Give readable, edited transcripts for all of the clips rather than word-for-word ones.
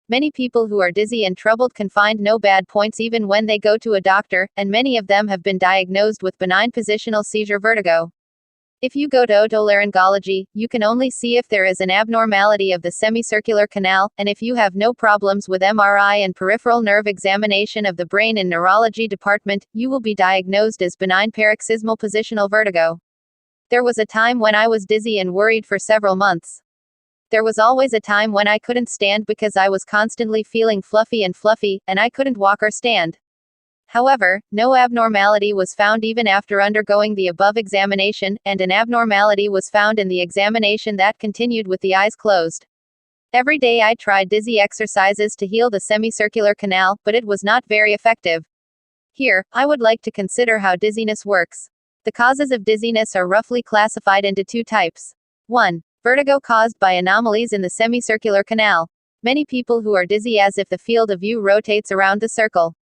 Many people who are dizzy and troubled can find no bad points even when they go to a doctor, and many of them have been diagnosed with benign positional seizure vertigo. If you go to otolaryngology, you can only see if there is an abnormality of the semicircular canal, and if you have no problems with MRI and peripheral nerve examination of the brain in neurology department, you will be diagnosed as benign paroxysmal positional vertigo. There was a time when I was dizzy and worried for several months. There was always a time when I couldn't stand because I was constantly feeling fluffy, and I couldn't walk or stand. However, no abnormality was found even after undergoing the above examination, and an abnormality was found in the examination that continued with the eyes closed. Every day I tried dizzy exercises to heal the semicircular canal, but it was not very effective. Here, I would like to consider how dizziness works. The causes of dizziness are roughly classified into two types. 1. Vertigo caused by anomalies in the semicircular canal. Many people who are dizzy as if the field of view rotates around the circle.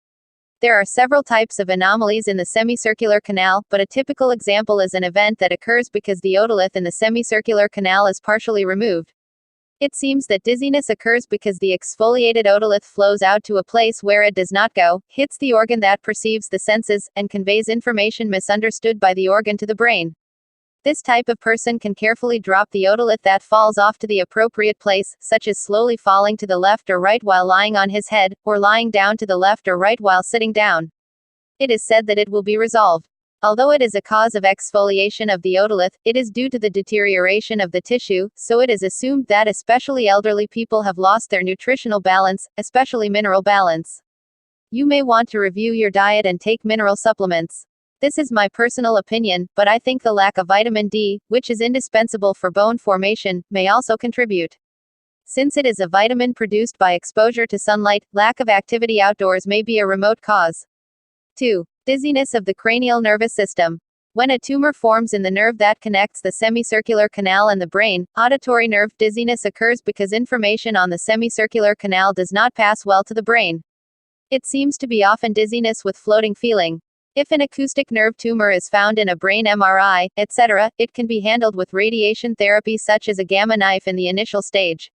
There are several types of anomalies in the semicircular canal, but a typical example is an event that occurs because the otolith in the semicircular canal is partially removed. It seems that dizziness occurs because the exfoliated otolith flows out to a place where it does not go, hits the organ that perceives the senses, and conveys information misunderstood by the organ to the brain. This type of person can carefully drop the otolith that falls off to the appropriate place, such as slowly falling to the left or right while lying on his head, or lying down to the left or right while sitting down. It is said that it will be resolved. Although it is a cause of exfoliation of the otolith, it is due to the deterioration of the tissue, so it is assumed that especially elderly people have lost their nutritional balance, especially mineral balance. You may want to review your diet and take mineral supplements. This is my personal opinion, but I think the lack of vitamin D, which is indispensable for bone formation, may also contribute. Since it is a vitamin produced by exposure to sunlight, lack of activity outdoors may be a remote cause. 2. Dizziness of the cranial nervous system. When a tumor forms in the nerve that connects the semicircular canal and the brain, auditory nerve dizziness occurs because information on the semicircular canal does not pass well to the brain. It seems to be often dizziness with floating feeling. If an acoustic nerve tumor is found in a brain MRI, etc., it can be handled with radiation therapy such as a gamma knife in the initial stage.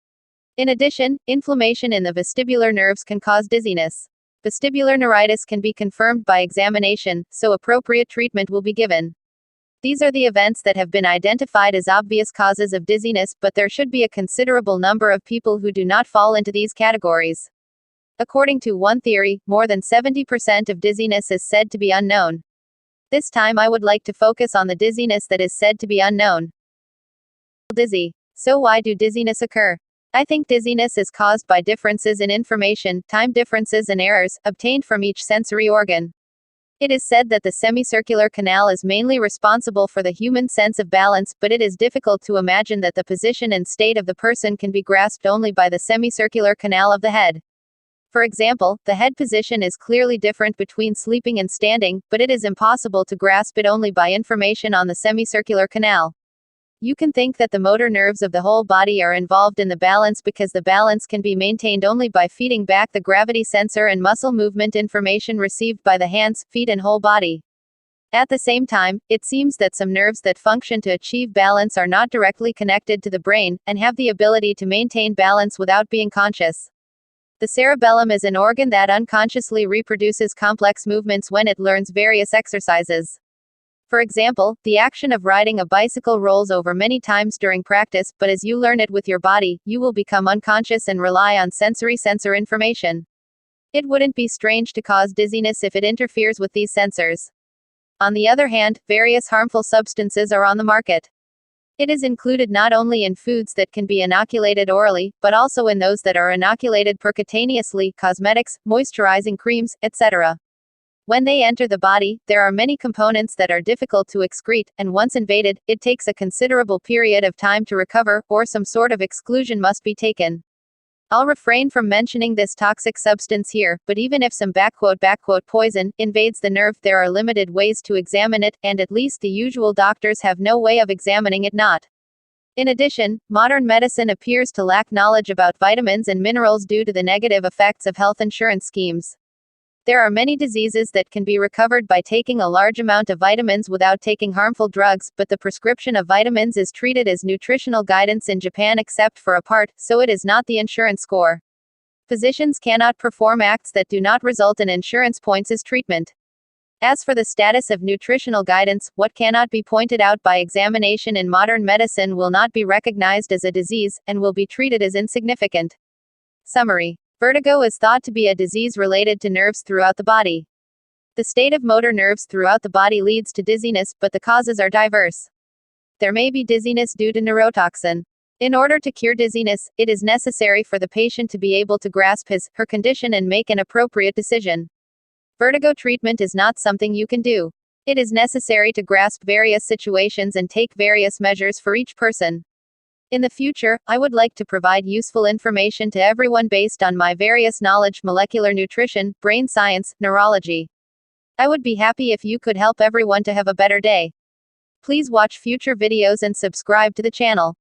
In addition, inflammation in the vestibular nerves can cause dizziness. Vestibular neuritis can be confirmed by examination, so appropriate treatment will be given. These are the events that have been identified as obvious causes of dizziness, but there should be a considerable number of people who do not fall into these categories. According to one theory, more than 70% of dizziness is said to be unknown. This time I would like to focus on the dizziness that is said to be unknown. Dizzy. So why do dizziness occur? I think dizziness is caused by differences in information, time differences and errors, obtained from each sensory organ. It is said that the semicircular canal is mainly responsible for the human sense of balance, but it is difficult to imagine that the position and state of the person can be grasped only by the semicircular canal of the head. For example, the head position is clearly different between sleeping and standing, but it is impossible to grasp it only by information on the semicircular canal. You can think that the motor nerves of the whole body are involved in the balance because the balance can be maintained only by feeding back the gravity sensor and muscle movement information received by the hands, feet and whole body. At the same time, it seems that some nerves that function to achieve balance are not directly connected to the brain, and have the ability to maintain balance without being conscious. The cerebellum is an organ that unconsciously reproduces complex movements when it learns various exercises. For example, the action of riding a bicycle rolls over many times during practice, but as you learn it with your body, you will become unconscious and rely on sensory sensor information. It wouldn't be strange to cause dizziness if it interferes with these sensors. On the other hand, various harmful substances are on the market. It is included not only in foods that can be inoculated orally, but also in those that are inoculated percutaneously, cosmetics, moisturizing creams, etc. When they enter the body, there are many components that are difficult to excrete, and once invaded, it takes a considerable period of time to recover, or some sort of exclusion must be taken. I'll refrain from mentioning this toxic substance here, but even if some "poison" invades the nerve, there are limited ways to examine it, and at least the usual doctors have no way of examining it not. In addition, modern medicine appears to lack knowledge about vitamins and minerals due to the negative effects of health insurance schemes. There are many diseases that can be recovered by taking a large amount of vitamins without taking harmful drugs, but the prescription of vitamins is treated as nutritional guidance in Japan except for a part, so it is not the insurance score. Physicians cannot perform acts that do not result in insurance points as treatment. As for the status of nutritional guidance, what cannot be pointed out by examination in modern medicine will not be recognized as a disease, and will be treated as insignificant. Summary. Vertigo is thought to be a disease related to nerves throughout the body. The state of motor nerves throughout the body leads to dizziness, but the causes are diverse. There may be dizziness due to neurotoxin. In order to cure dizziness, it is necessary for the patient to be able to grasp her condition and make an appropriate decision. Vertigo treatment is not something you can do. It is necessary to grasp various situations and take various measures for each person. In the future, I would like to provide useful information to everyone based on my various knowledge: molecular nutrition, brain science, neurology. I would be happy if you could help everyone to have a better day. Please watch future videos and subscribe to the channel.